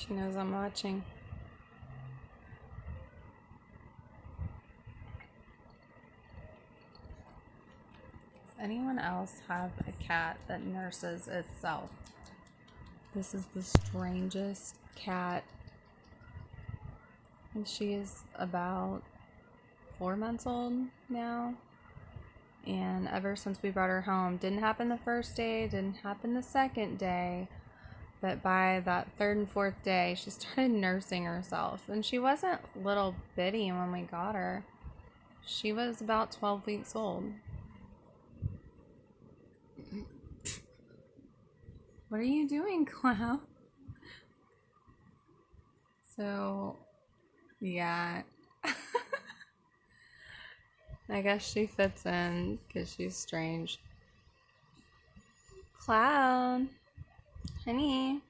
She knows I'm watching. Does anyone else have a cat that nurses itself? This is the strangest cat. And she is about 4 months old now. And ever since we brought her home, didn't happen the first day, didn't happen the second day, but by that third and fourth day, she started nursing herself. And she wasn't little bitty when we got her. She was about 12 weeks old. What are you doing, Cloud? So, yeah. I guess she fits in because she's strange. Cloud, honey.